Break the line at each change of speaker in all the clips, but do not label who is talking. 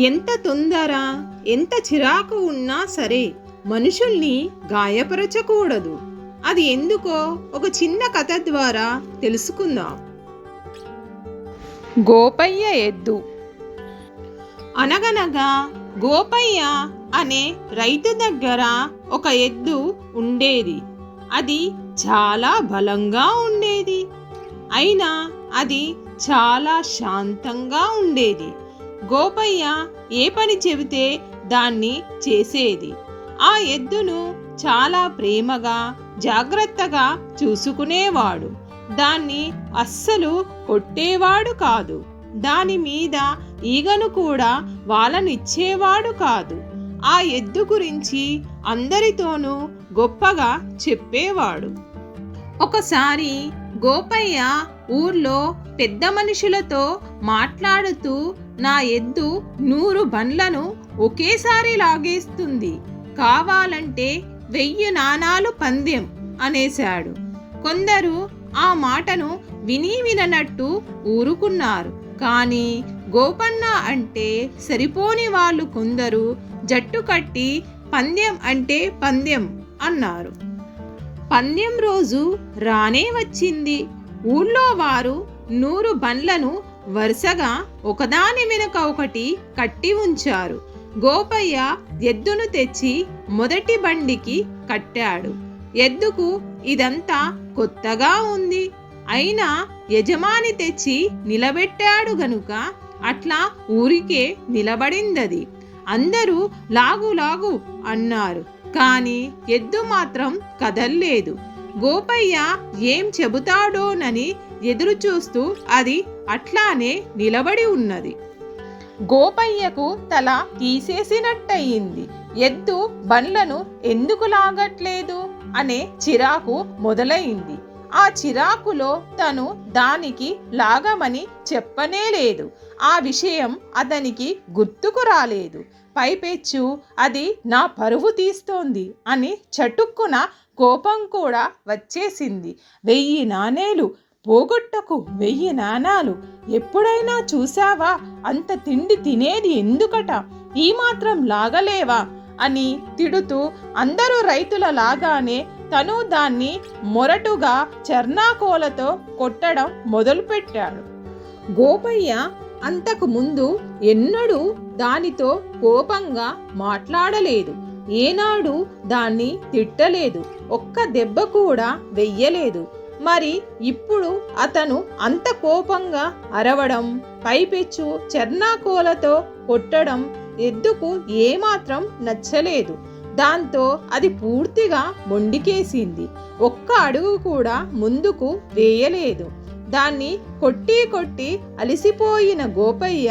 ఎంత తొందర, ఎంత చిరాకు ఉన్నా సరే మనుషుల్ని గాయపరచకూడదు. అది ఎందుకో ఒక చిన్న కథ ద్వారా తెలుసుకుందాం. గోపయ్య ఎద్దు. అనగనగా గోపయ్య అనే రైతు దగ్గర ఒక ఎద్దు ఉండేది. అది చాలా బలంగా ఉండేది. అయినా అది చాలా శాంతంగా ఉండేది. గోపయ్య ఏ పని చెబితే దాన్ని చేసేది. ఆ ఎద్దును చాలా ప్రేమగా, జాగ్రత్తగా చూసుకునేవాడు. దాన్ని అస్సలు కొట్టేవాడు కాదు. దాని మీద ఈగను కూడా వాలనిచ్చేవాడు కాదు. ఆ ఎద్దు గురించి అందరితోనూ గొప్పగా చెప్పేవాడు. ఒకసారి గోపయ్య ఊర్లో పెద్ద మనుషులతో మాట్లాడుతూ, నా ఎద్దు 100 బండ్లను ఒకేసారి లాగేస్తుంది, కావాలంటే 1000 నాణాలు పందెం అనేశాడు. కొందరు ఆ మాటను విననట్టు ఊరుకున్నారు. కానీ గోపన్న అంటే సరిపోని వాళ్ళు కొందరు జట్టు కట్టి పందెం అంటే పందెం అన్నారు. పందెం రోజు రానే వచ్చింది. ఊళ్ళో వారు 100 బండ్లను వరుసగా ఒకదాని వెనుక ఒకటి కట్టి ఉంచారు. గోపయ్య ఎద్దును తెచ్చి మొదటి బండికి కట్టాడు. ఎద్దుకు ఇదంతా కొత్తగా ఉంది. అయినా యజమాని తెచ్చి నిలబెట్టాడు గనుక అట్లా ఊరికే నిలబడిందది. అందరూ లాగు లాగు అన్నారు. కానీ ఎద్దు మాత్రం కదల్లేదు. గోపయ్య ఏం చెబుతాడోనని ఎదురు చూస్తూ అది అట్లానే నిలబడి ఉన్నది. గోపయ్యకు తల తీసేసినట్టయింది. ఎద్దు బండ్లను ఎందుకు లాగట్లేదు అనే చిరాకు మొదలైంది. ఆ చిరాకులో తను దానికి లాగమని చెప్పనే లేదు. ఆ విషయం అతనికి గుర్తుకు రాలేదు. పైపెచ్చు అది నా పరువు తీస్తోంది అని చటుక్కున కోపం కూడా వచ్చేసింది. 1000 నాణేలు పోగొట్టకు, 1000 నాణాలు ఎప్పుడైనా చూసావా? అంత తిండి తినేది ఎందుకట? ఈ మాత్రం లాగలేవా అని తిడుతూ అందరూ రైతుల లాగానే తను దాన్ని మొరటుగా చర్నాకోలతో కొట్టడం మొదలుపెట్టాడు. గోపయ్య అంతకు ముందు ఎన్నడూ దానితో కోపంగా మాట్లాడలేదు. ఏనాడు దాన్ని తిట్టలేదు. ఒక్క దెబ్బ కూడా వెయ్యలేదు. మరి ఇప్పుడు అతను అంత కోపంగా అరవడం, పైపెచ్చు చర్నాకోలతో కొట్టడం ఎద్దుకు ఏమాత్రం నచ్చలేదు. దాంతో అది పూర్తిగా మొండికేసింది. ఒక్క అడుగు కూడా ముందుకు వేయలేదు. దాన్ని కొట్టి కొట్టి అలసిపోయిన గోపయ్య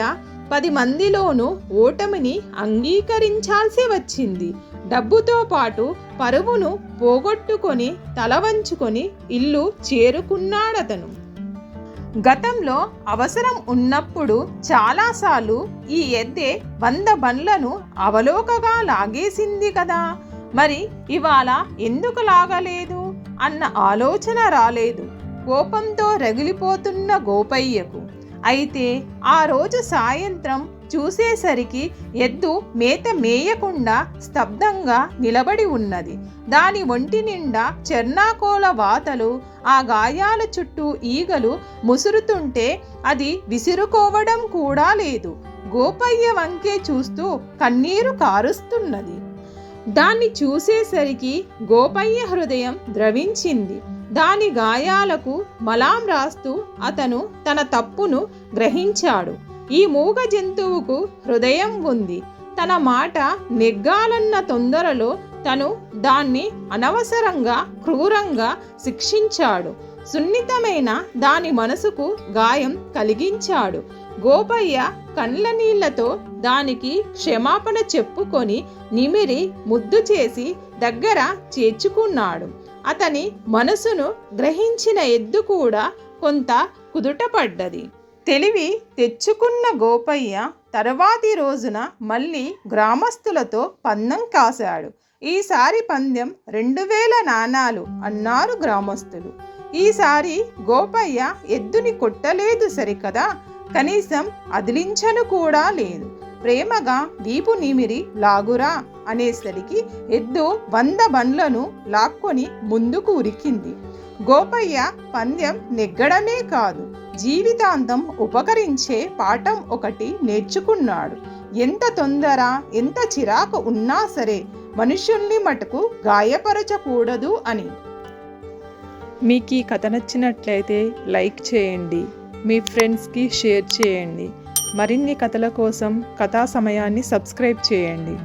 10 మందిలోనూ ఓటమిని అంగీకరించాల్సి వచ్చింది. డబ్బుతో పాటు పరువును పోగొట్టుకొని తల వంచుకొని ఇల్లు చేరుకున్నాడతను. గతంలో అవసరం ఉన్నప్పుడు చాలాసార్లు ఈ ఎద్దే 100 బండ్లను అవలోకగా లాగేసింది కదా, మరి ఇవాళ ఎందుకు లాగలేదు అన్న ఆలోచన రాలేదు కోపంతో రగిలిపోతున్న గోపయ్యకు. అయితే ఆ రోజు సాయంత్రం చూసేసరికి ఎద్దు మేత మేయకుండా స్తబ్దంగా నిలబడి ఉన్నది. దాని ఒంటి నిండా చర్నాకోల వాతలు, ఆ గాయాల చుట్టూ ఈగలు ముసురుతుంటే అది విసురుకోవడం కూడా లేదు. గోపయ్య వంకే చూస్తూ కన్నీరు కారుస్తున్నది. దాన్ని చూసేసరికి గోపయ్య హృదయం ద్రవించింది. దాని గాయాలకు మలాం రాస్తూ అతను తన తప్పును గ్రహించాడు. ఈ మూగ జంతువుకు హృదయం ఉంది. తన మాట నెగ్గాలన్న తొందరలో తను దాన్ని అనవసరంగా క్రూరంగా శిక్షించాడు. సున్నితమైన దాని మనసుకు గాయం కలిగించాడు. గోపయ్య కండ్ల నీళ్లతో దానికి క్షమాపణ చెప్పుకొని నిమిరి ముద్దు చేసి దగ్గర చేర్చుకున్నాడు. అతని మనసును గ్రహించిన ఎద్దు కూడా కొంత కుదుటపడ్డది. తెలివి తెచ్చుకున్న గోపయ్య తర్వాతి రోజున మళ్ళీ గ్రామస్తులతో పందెం కాశాడు. ఈసారి పందెం 2000 నాణాలు అన్నారు గ్రామస్తులు. ఈసారి గోపయ్య ఎద్దుని కొట్టలేదు సరికదా, కనీసం అదిలించను కూడా లేదు. ప్రేమగా వీపు నిమిరి లాగురా అనేసరికి ఎద్దు 100 బండ్లను లాక్కొని ముందుకు ఉరికింది. గోపయ్య పందెం నెగ్గడమే కాదు, జీవితాంతం ఉపకరించే పాఠం ఒకటి నేర్చుకున్నాడు. ఎంత తొందర, ఎంత చిరాకు ఉన్నా సరే మనుషుల్ని మటుకు గాయపరచకూడదు అని.
మీకు ఈ కథ నచ్చినట్లయితే లైక్ చేయండి, మీ ఫ్రెండ్స్కి షేర్ చేయండి. మరిన్ని కథల కోసం కథా సమయాన్ని సబ్స్క్రైబ్ చేయండి.